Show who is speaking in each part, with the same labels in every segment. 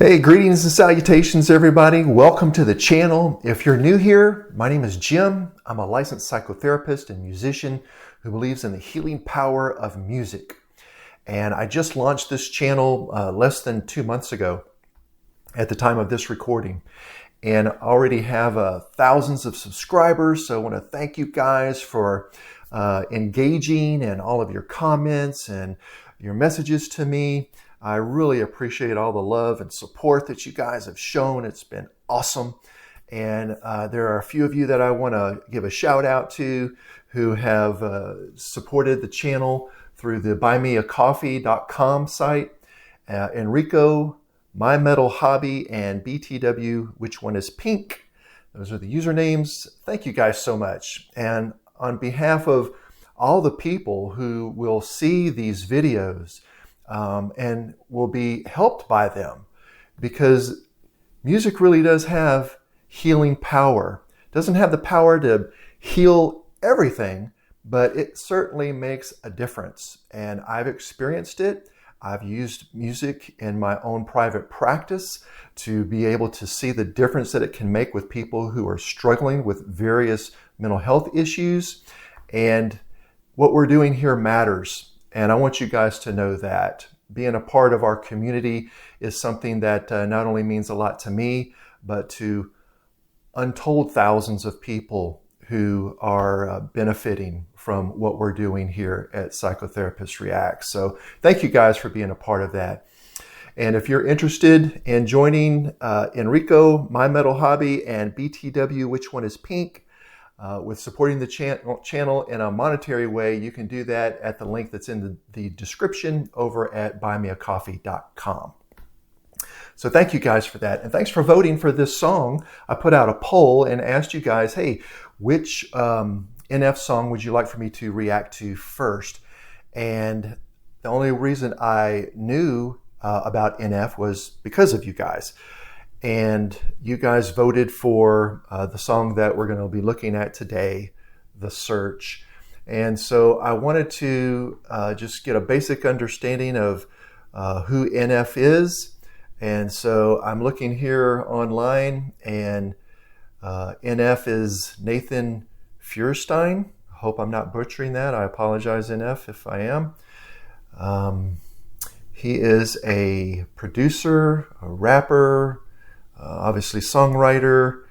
Speaker 1: Hey, greetings and salutations, everybody. Welcome to the channel. If you're new here, my name is Jim. I'm a licensed psychotherapist and musician who believes in the healing power of music. And I just launched this channel less than 2 months ago at the time of this recording. And I already have thousands of subscribers. So I want to thank you guys for engaging and all of your comments and your messages to me. I really appreciate all the love and support that you guys have shown. It's been awesome. And there are a few of you that I want to give a shout out to who have supported the channel through the buymeacoffee.com site. Enrico, My Metal Hobby, and BTW, Which One Is Pink? Those are the usernames. Thank you guys so much. And on behalf of all the people who will see these videos, and will be helped by them, because music really does have healing power. It doesn't have the power to heal everything, but it certainly makes a difference. And I've experienced it. I've used music in my own private practice to be able to see the difference that it can make with people who are struggling with various mental health issues. And what we're doing here matters. And I want you guys to know that being a part of our community is something that not only means a lot to me, but to untold thousands of people who are benefiting from what we're doing here at Psychotherapist Reacts. So thank you guys for being a part of that. And if you're interested in joining Enrico, My Metal Hobby, and BTW, Which One Is Pink, with supporting the channel in a monetary way, you can do that at the link that's in the description over at buymeacoffee.com. So thank you guys for that. And thanks for voting for this song. I put out a poll and asked you guys, hey, which NF song would you like for me to react to first? And the only reason I knew about NF was because of you guys. And you guys voted for the song that we're going to be looking at today, The Search. And so I wanted to just get a basic understanding of who NF is. And so I'm looking here online, and NF is Nathan Feuerstein. I hope I'm not butchering that. I apologize, NF, if I am. He is a producer, a rapper, obviously songwriter.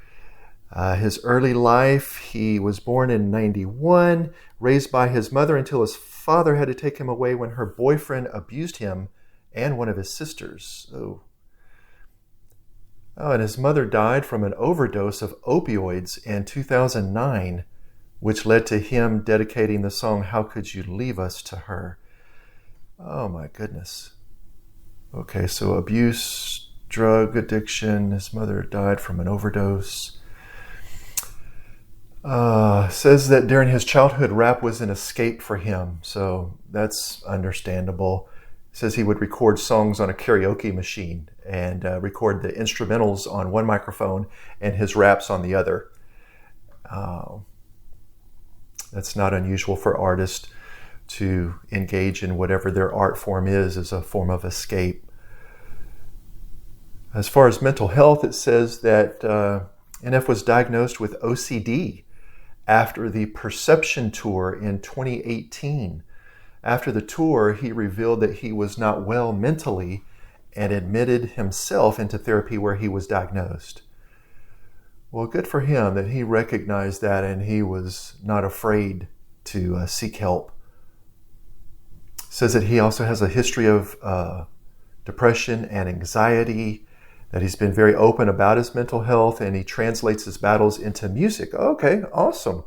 Speaker 1: His early life, he was born in 91, raised by his mother until his father had to take him away when her boyfriend abused him and one of his sisters. Oh, and his mother died from an overdose of opioids in 2009, which led to him dedicating the song, How Could You Leave Us, to her. Oh my goodness. Okay, so abuse, drug addiction. His mother died from an overdose. Says that during his childhood, rap was an escape for him. So that's understandable. Says he would record songs on a karaoke machine and record the instrumentals on one microphone and his raps on the other. That's not unusual for artists to engage in whatever their art form is as a form of escape. As far as mental health, it says that NF was diagnosed with OCD after the Perception Tour in 2018. After the tour, he revealed that he was not well mentally and admitted himself into therapy where he was diagnosed. Well, good for him that he recognized that and he was not afraid to seek help. Says that he also has a history of depression and anxiety, that he's been very open about his mental health, and he translates his battles into music. Okay, awesome.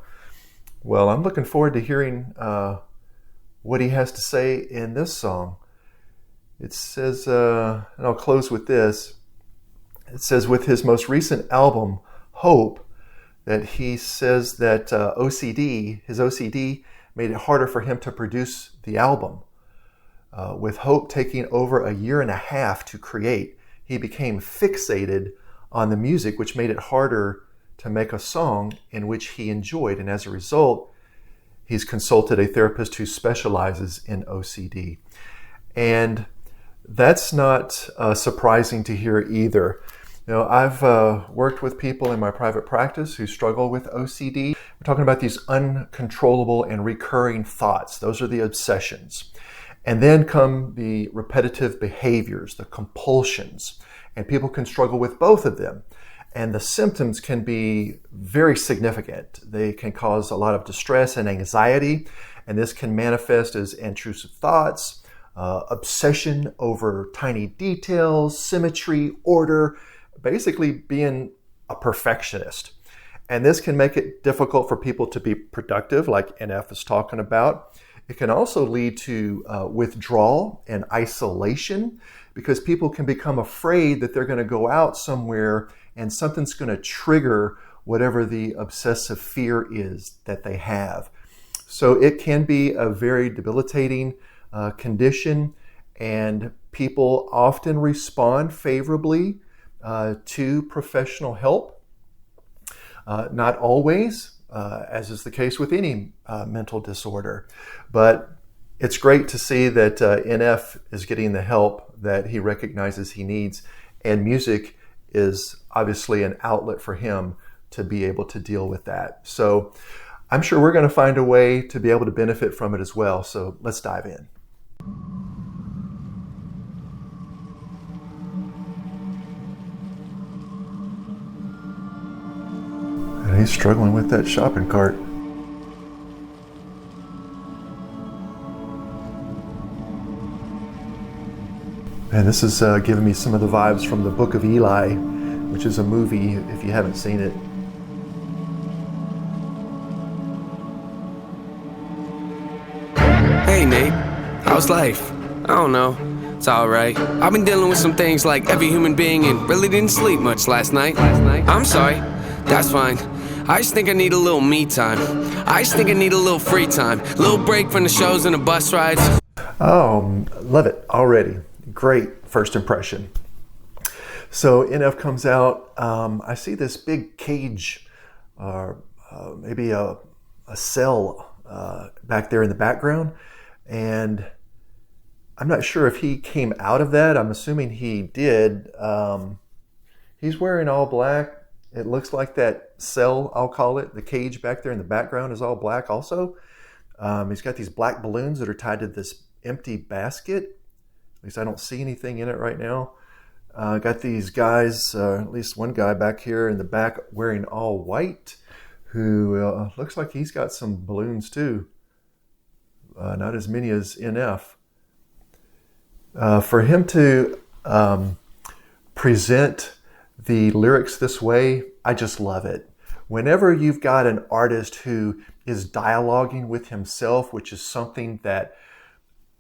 Speaker 1: Well, I'm looking forward to hearing what he has to say in this song. It says, and I'll close with this. It says with his most recent album, Hope, that he says that his OCD made it harder for him to produce the album. With Hope taking over 1.5 years to create, he became fixated on the music, which made it harder to make a song in which he enjoyed. And as a result, he's consulted a therapist who specializes in OCD. And That's not surprising to hear either. I've worked with people in my private practice who struggle with OCD. We're talking about these uncontrollable and recurring thoughts. Those are the obsessions. And then come the repetitive behaviors, the compulsions. And people can struggle with both of them. And the symptoms can be very significant. They can cause a lot of distress and anxiety. And this can manifest as intrusive thoughts, obsession over tiny details, symmetry, order, basically being a perfectionist. And this can make it difficult for people to be productive, like NF is talking about. It can also lead to withdrawal and isolation, because people can become afraid that they're going to go out somewhere and something's going to trigger whatever the obsessive fear is that they have. So it can be a very debilitating condition, and people often respond favorably to professional help. Not always, as is the case with any mental disorder, but it's great to see that NF is getting the help that he recognizes he needs, and music is obviously an outlet for him to be able to deal with that. So I'm sure we're going to find a way to be able to benefit from it as well. So let's dive in. And he's struggling with that shopping cart. And this is giving me some of the vibes from the Book of Eli, which is a movie if you haven't seen it.
Speaker 2: Hey Nate, how's life? I don't know, it's alright. I've been dealing with some things like every human being and really didn't sleep much last night. I'm sorry, that's fine. I just think I need a little me time. I just think I need a little free time. A little break from the shows and the bus rides.
Speaker 1: Oh, love it already. Great first impression. So NF comes out. I see this big cage, maybe a cell back there in the background. And I'm not sure if he came out of that. I'm assuming he did. He's wearing all black. It looks like that cell, I'll call it, the cage back there in the background is all black also. He's got these black balloons that are tied to this empty basket. At least I don't see anything in it right now. Got these guys, at least one guy back here in the back wearing all white, who looks like he's got some balloons too. Not as many as NF. For him to present the lyrics this way, I just love it. Whenever you've got an artist who is dialoguing with himself, which is something that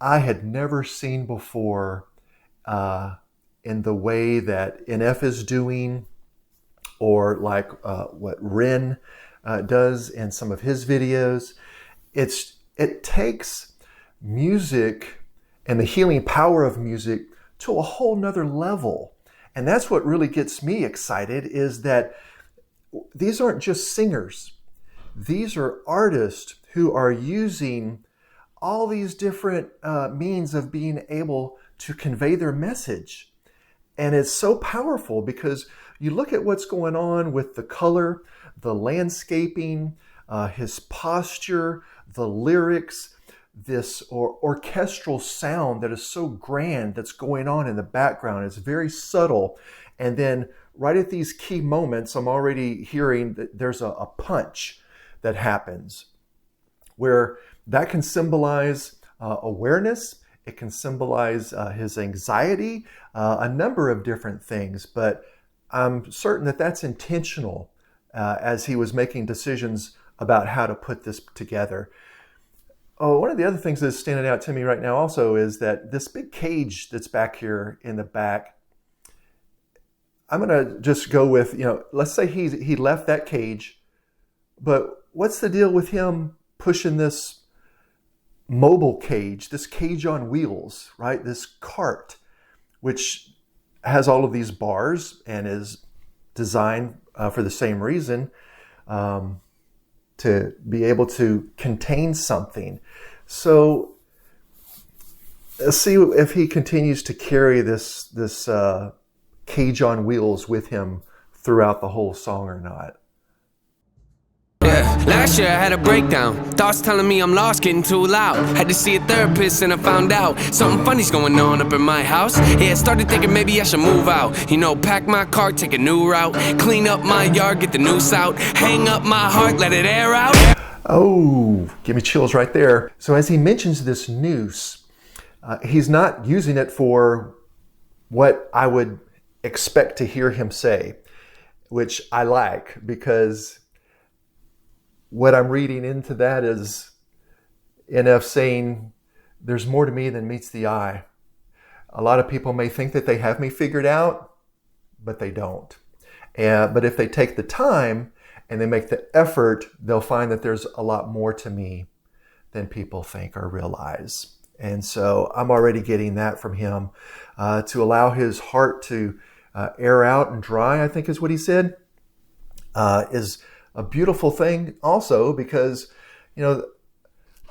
Speaker 1: I had never seen before in the way that NF is doing, or like what Ren does in some of his videos. It takes music and the healing power of music to a whole nother level. And that's what really gets me excited, is that these aren't just singers. These are artists who are using all these different means of being able to convey their message. And it's so powerful because you look at what's going on with the color, the landscaping, his posture, the lyrics, this orchestral sound that is so grand that's going on in the background. It's very subtle. And then right at these key moments, I'm already hearing that there's a punch that happens where that can symbolize awareness. It can symbolize his anxiety, a number of different things. But I'm certain that that's intentional as he was making decisions about how to put this together. Oh, one of the other things that's standing out to me right now also is that this big cage that's back here in the back, I'm going to just go with, let's say he left that cage, but what's the deal with him pushing this mobile cage, this cage on wheels, right? This cart, which has all of these bars and is designed for the same reason, to be able to contain something. So Let's see if he continues to carry this cage on wheels with him throughout the whole song or not.
Speaker 2: Yeah, last year I had a breakdown. Thoughts telling me I'm lost, getting too loud. Had to see a therapist and I found out something funny's going on up in my house. Yeah, started thinking maybe I should move out. You know, pack my car, take a new route. Clean up my yard, get the noose out. Hang up my heart, let it air out.
Speaker 1: Oh, give me chills right there. So as he mentions this noose, he's not using it for what I would expect to hear him say, which I like, because what I'm reading into that is NF saying, there's more to me than meets the eye. A lot of people may think that they have me figured out, but they don't. But if they take the time and they make the effort, they'll find that there's a lot more to me than people think or realize. And so I'm already getting that from him, to allow his heart to air out and dry, I think is what he said, is a beautiful thing also, because, you know,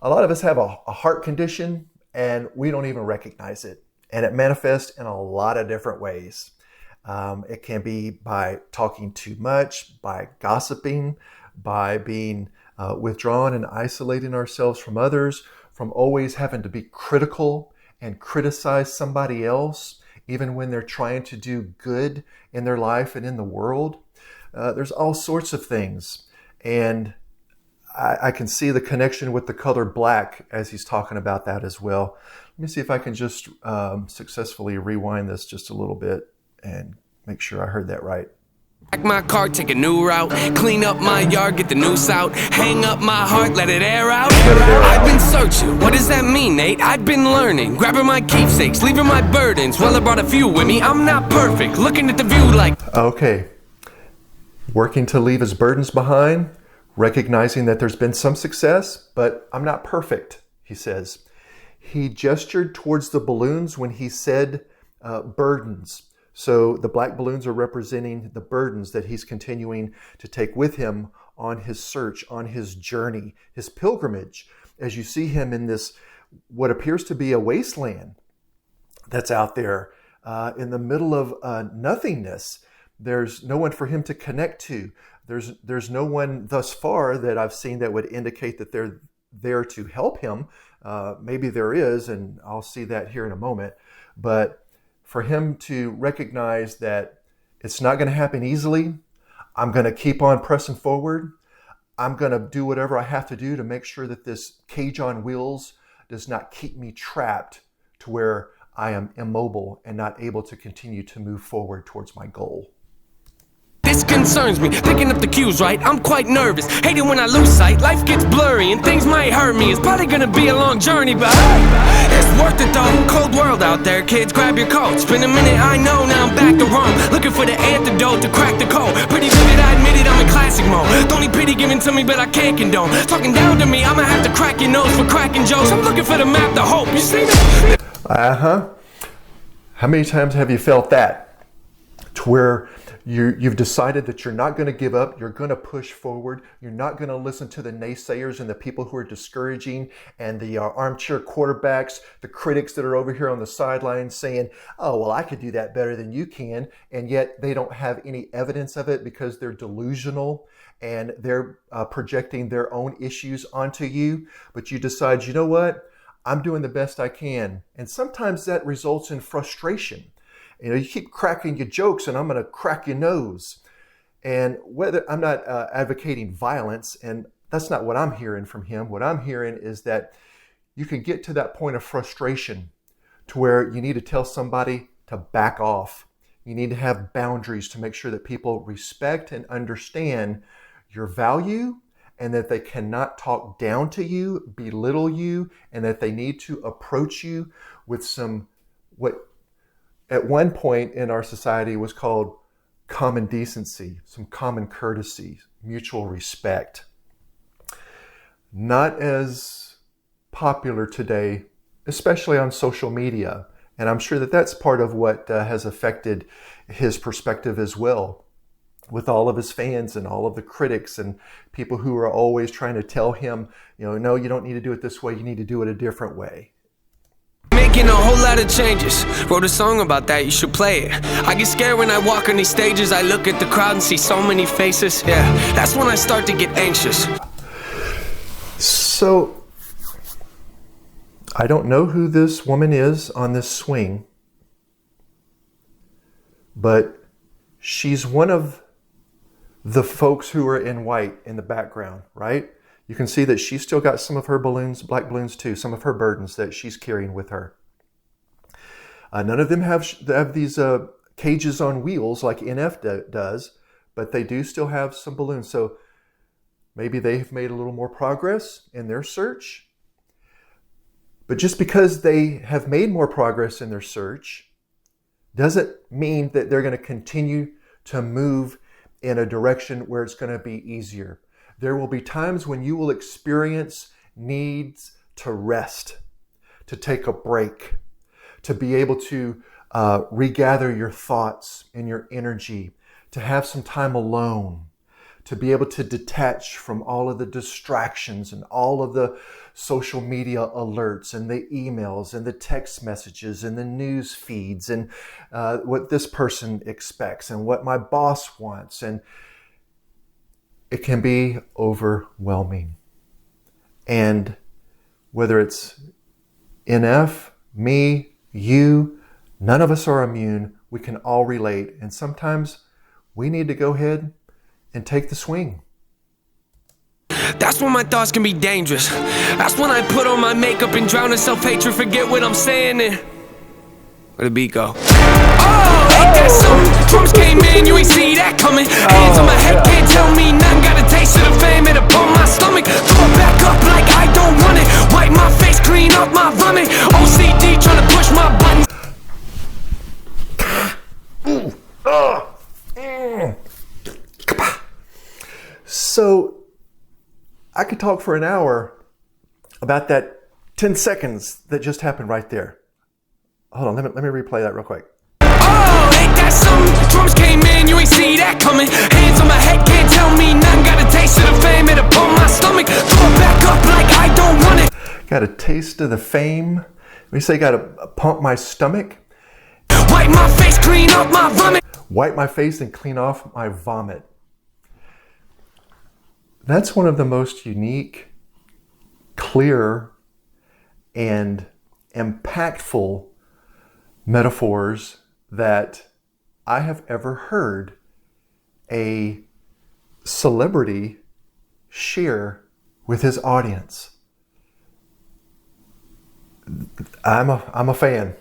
Speaker 1: a lot of us have a heart condition and we don't even recognize it. And it manifests in a lot of different ways. It can be by talking too much, by gossiping, by being withdrawn and isolating ourselves from others, from always having to be critical and criticize somebody else, even when they're trying to do good in their life and in the world. There's all sorts of things. And I can see the connection with the color black as he's talking about that as well. Let me see if I can just successfully rewind this just a little bit and make sure I heard that right.
Speaker 2: Pack my car, take a new route. Clean up my yard, get the noose out. Hang up my heart, let it air out. I've been searching, what does that mean, Nate? I've been learning, grabbing my keepsakes, leaving my burdens. Well, I brought a few with me, I'm not perfect. Looking at the view like...
Speaker 1: Okay. Working to leave his burdens behind, recognizing that there's been some success, but I'm not perfect, he says. He gestured towards the balloons when he said burdens. So the black balloons are representing the burdens that he's continuing to take with him on his search, on his journey, his pilgrimage, as you see him in this, what appears to be a wasteland that's out there in the middle of nothingness. There's no one for him to connect to. There's no one thus far that I've seen that would indicate that they're there to help him. Maybe there is, and I'll see that here in a moment. But for him to recognize that it's not going to happen easily, I'm going to keep on pressing forward. I'm going to do whatever I have to do to make sure that this cage on wheels does not keep me trapped to where I am immobile and not able to continue to move forward towards my goal.
Speaker 2: This concerns me, picking up the cues right, I'm quite nervous. Hate it when I lose sight, life gets blurry and things might hurt me. It's probably gonna be a long journey, but it's worth it though. Cold world out there, kids, grab your coats. Been a minute, I know, now I'm back to Rome. Looking for the antidote to crack the code. Pretty vivid, I admit it, I'm in classic mode. Don't need pity given to me, but I can't condone. Talking down to me, I'ma have to crack your nose for cracking jokes. I'm looking for the map, the hope, you see that?
Speaker 1: How many times have you felt that? To where you've decided that you're not going to give up, you're going to push forward, you're not going to listen to the naysayers and the people who are discouraging and the armchair quarterbacks, the critics that are over here on the sidelines saying, oh, well, I could do that better than you can, and yet they don't have any evidence of it because they're delusional and they're projecting their own issues onto you. But you decide, you know what, I'm doing the best I can. And sometimes that results in frustration. You know, you keep cracking your jokes and I'm going to crack your nose. And whether I'm not advocating violence, and that's not what I'm hearing from him. What I'm hearing is that you can get to that point of frustration to where you need to tell somebody to back off. You need to have boundaries to make sure that people respect and understand your value and that they cannot talk down to you, belittle you, and that they need to approach you with some, what at one point in our society was called common decency, some common courtesy, mutual respect. Not as popular today, especially on social media. And I'm sure that that's part of what has affected his perspective as well, with all of his fans and all of the critics and people who are always trying to tell him, you know, no, you don't need to do it this way, you need to do it a different way.
Speaker 2: making a whole lot of changes. Wrote a song about that, you should play it. I get scared when I walk on these stages. I look at the crowd and see so many faces. Yeah, that's when I start to get anxious.
Speaker 1: So, I don't know who this woman is on this swing, but she's one of the folks who are in white in the background, right? You can see that she's still got some of her balloons, black balloons too, some of her burdens that she's carrying with her. None of them have these cages on wheels like NF does, but they do still have some balloons. So maybe they've made a little more progress in their search. But just because they have made more progress in their search doesn't mean that they're going to continue to move in a direction where it's going to be easier. There will be times when you will experience needs to rest, to take a break, to be able to regather your thoughts and your energy, to have some time alone, to be able to detach from all of the distractions and all of the social media alerts and the emails and the text messages and the news feeds and what this person expects and what my boss wants. And it can be overwhelming. And whether it's NF, me, you, none of us are immune. We can all relate. And sometimes we need to go ahead and take the swing.
Speaker 2: That's when my thoughts can be dangerous. That's when I put on my makeup and drown in self-hatred, forget what I'm saying and where'd the beat go? Oh, ain't that something? Drums came in, you ain't see that coming. Hands on my head, can't tell me nothing. Got a taste of the fame, it upon my stomach. Throw it back up like I don't want it. Wipe my face, clean up my vomit. OCD trying to push my buttons.
Speaker 1: So I could talk for an hour about that 10 seconds that just happened right there. Hold on, let me replay that real quick.
Speaker 2: Oh, ain't that something? Drums came in, you ain't see that coming. Hands on my head, can't tell me nothing. Got a taste of the fame, it upon my stomach. Throw it back up like I don't want it.
Speaker 1: Got a taste of the fame. We say got to pump my stomach.
Speaker 2: Wipe my face, clean off my vomit.
Speaker 1: Wipe my face and clean off my vomit. That's one of the most unique, clear, and impactful metaphors that I have ever heard a celebrity share with his audience. I'm a fan.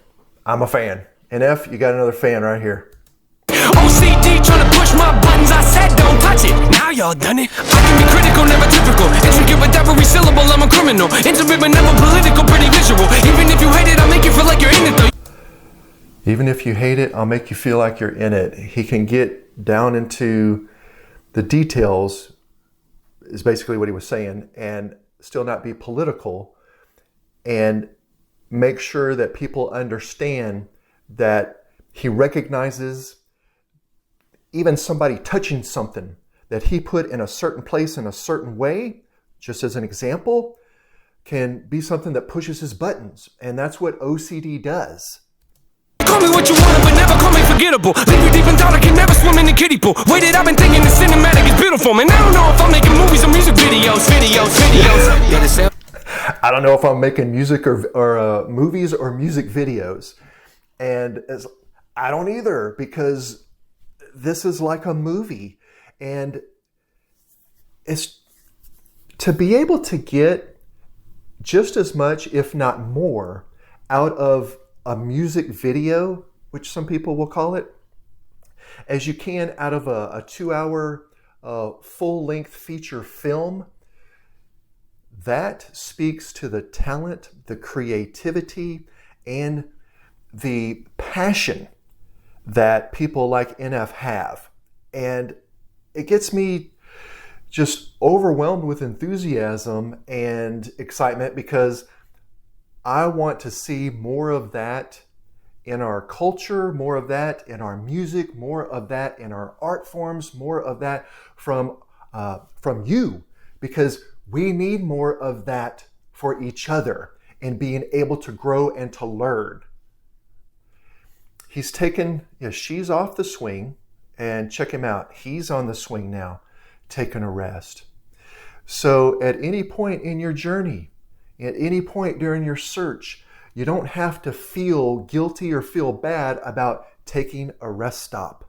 Speaker 1: I'm a fan. NF, you got another fan right here.
Speaker 2: OCD trying to push my buttons. I said don't touch it. Now y'all done it. I can be critical, never typical. Intricate with every syllable, I'm a criminal. Intimate but never political, pretty visual. Even if you hate it, I'll make you feel like you're in it though.
Speaker 1: Even if you hate it, I'll make you feel like you're in it. He can get down into the details, is basically what he was saying, and still not be political, and make sure that people understand that he recognizes even somebody touching something that he put in a certain place in a certain way, just as an example, can be something that pushes his buttons. And that's what OCD does.
Speaker 2: Call me what you want, but never call me forgettable. Leave you deep in thought, I can never swim in the kiddie pool. Waited, I've been thinking the cinematic is beautiful. Man, I don't know if I'm making movies or music videos.
Speaker 1: I don't know if I'm making music or movies or music videos. And I don't either, because this is like a movie. And it's to be able to get just as much, if not more, out of a music video, which some people will call it, as you can out of a 2-hour full-length feature film. That speaks to the talent, the creativity, and the passion that people like NF have. And it gets me just overwhelmed with enthusiasm and excitement, because I want to see more of that in our culture, more of that in our music, more of that in our art forms, more of that from you, because we need more of that for each other and being able to grow and to learn. He's taken, she's off the swing, and check him out. He's on the swing now, taking a rest. So at any point in your journey, at any point during your search, you don't have to feel guilty or feel bad about taking a rest stop.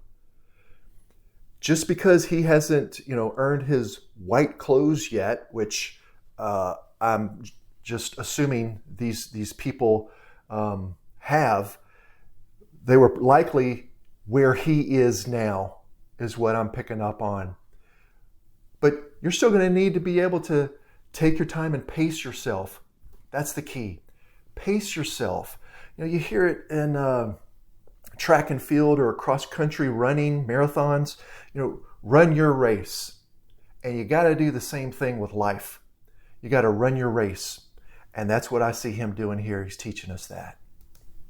Speaker 1: Just because he hasn't, earned his white clothes yet, which I'm just assuming these people have, they were likely where he is now, is what I'm picking up on. But you're still going to need to be able to take your time and pace yourself. That's the key. Pace yourself. You hear it in track and field or cross-country running, marathons. Run your race. And you got to do the same thing with life. You got to run your race. And that's what I see him doing here. He's teaching us that.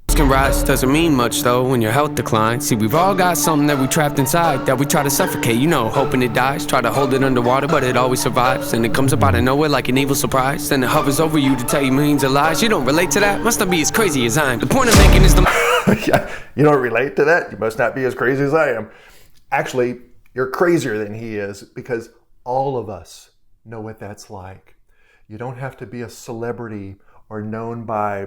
Speaker 2: Can rise doesn't mean much though when your health declines. See, we've all got something that we trapped inside that we try to suffocate, hoping it dies. Try to hold it underwater, but it always survives. And it comes up out of nowhere like an evil surprise. Then it hovers over you to tell you millions of lies. You don't relate to that? Must not be as crazy as I am. The point I'm making is
Speaker 1: Yeah, you don't relate to that? You must not be as crazy as I am. Actually, you're crazier than he is, because all of us know what that's like. You don't have to be a celebrity or known by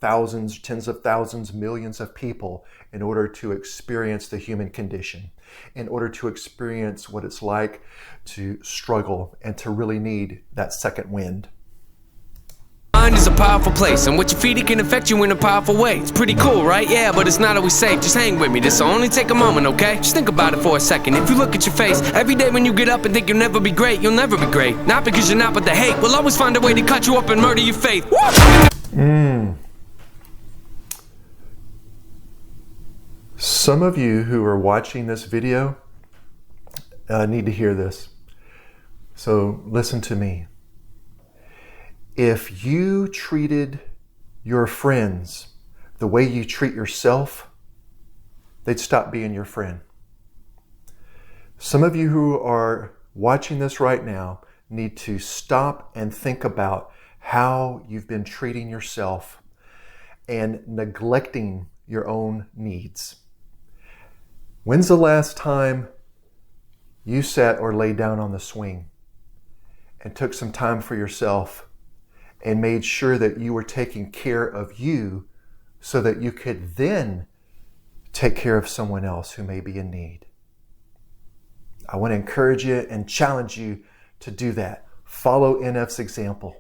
Speaker 1: thousands, tens of thousands, millions of people in order to experience the human condition, in order to experience what it's like to struggle and to really need that second wind.
Speaker 2: Mind is a powerful place, and what you feed it can affect you in a powerful way. It's pretty cool, right? Yeah, but it's not always safe. Just hang with me, this'll only take a moment, okay? Just think about it for a second. If you look at your face every day when you get up and think you'll never be great, you'll never be great. Not because you're not, but the hate will always find a way to cut you up and murder your faith.
Speaker 1: Some of you who are watching this video need to hear this. So listen to me. If you treated your friends the way you treat yourself, they'd stop being your friend. Some of you who are watching this right now need to stop and think about how you've been treating yourself and neglecting your own needs. When's the last time you sat or lay down on the swing and took some time for yourself and made sure that you were taking care of you so that you could then take care of someone else who may be in need? I want to encourage you and challenge you to do that. Follow NF's example.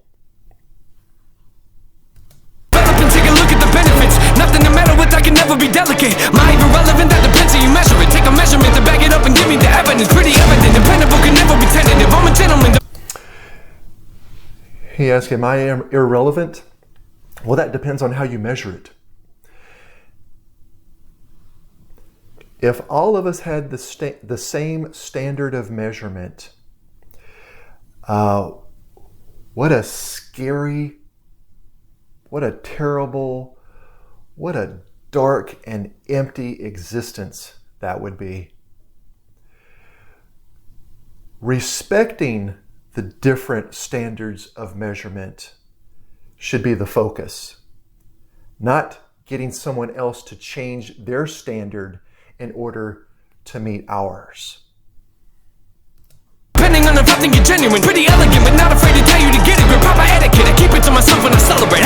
Speaker 2: Take a look at the benefits. Nothing to meddle with, I can never be delicate. My irrelevant, that depends how you measure it. Take a measurement to back it up and give me the evidence. Pretty evident, dependable, can never be tentative. I'm a gentleman.
Speaker 1: He asked, am I irrelevant? Well, that depends on how you measure it. If all of us had the same standard of measurement, what a scary, what a terrible, what a dark and empty existence that would be. Respecting the different standards of measurement should be the focus, not getting someone else to change their standard in order to meet ours.
Speaker 2: Depending on if I think you're genuine, pretty elegant, but not afraid to tell you to get it. Grip proper etiquette, I keep it to myself when I celebrate.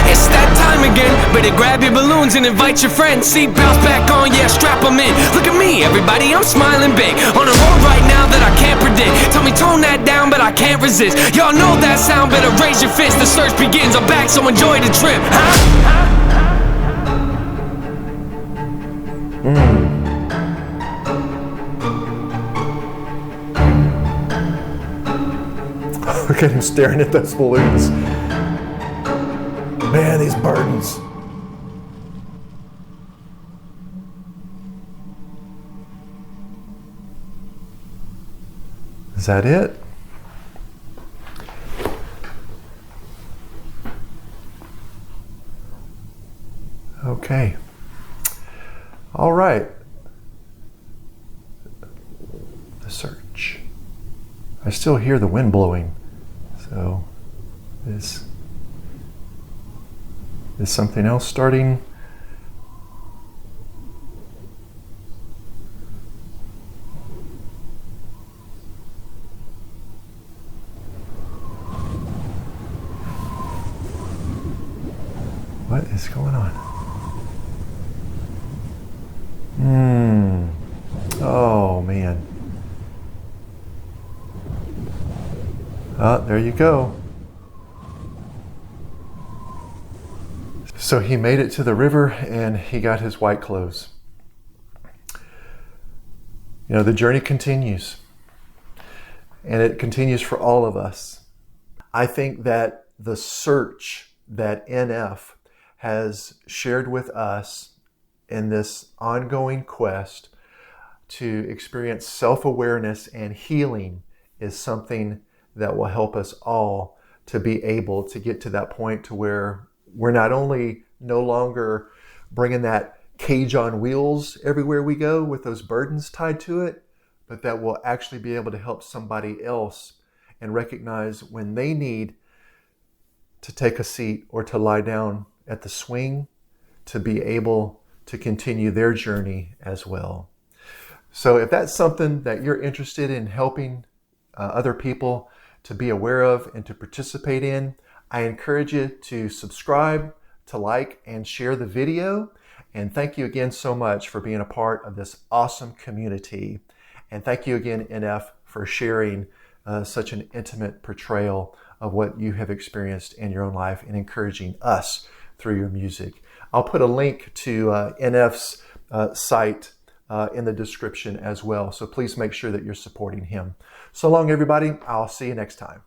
Speaker 2: It's that time again. Better grab your balloons and invite your friends. Seat belts back on, yeah, strap them in. Look at me, everybody, I'm smiling big. On a road right now that I can't predict. Tell me tone that down, but I can't resist. Y'all know that sound, better raise your fist. The search begins, I'm back, so enjoy the trip.
Speaker 1: Look at him staring at those balloons. Man, these burdens. Is that it? Okay. All right. The search. I still hear the wind blowing. So this Is something else starting? What is going on? Oh, man. There you go. So he made it to the river and he got his white clothes. You know, the journey continues. And it continues for all of us. I think that the search that NF has shared with us in this ongoing quest to experience self-awareness and healing is something that will help us all to be able to get to that point to where we're not only no longer bringing that cage on wheels everywhere we go with those burdens tied to it, but that we'll actually be able to help somebody else and recognize when they need to take a seat or to lie down at the swing to be able to continue their journey as well. So if that's something that you're interested in helping other people to be aware of and to participate in, I encourage you to subscribe, to like, and share the video. And thank you again so much for being a part of this awesome community. And thank you again, NF, for sharing such an intimate portrayal of what you have experienced in your own life and encouraging us through your music. I'll put a link to NF's site in the description as well. So please make sure that you're supporting him. So long, everybody. I'll see you next time.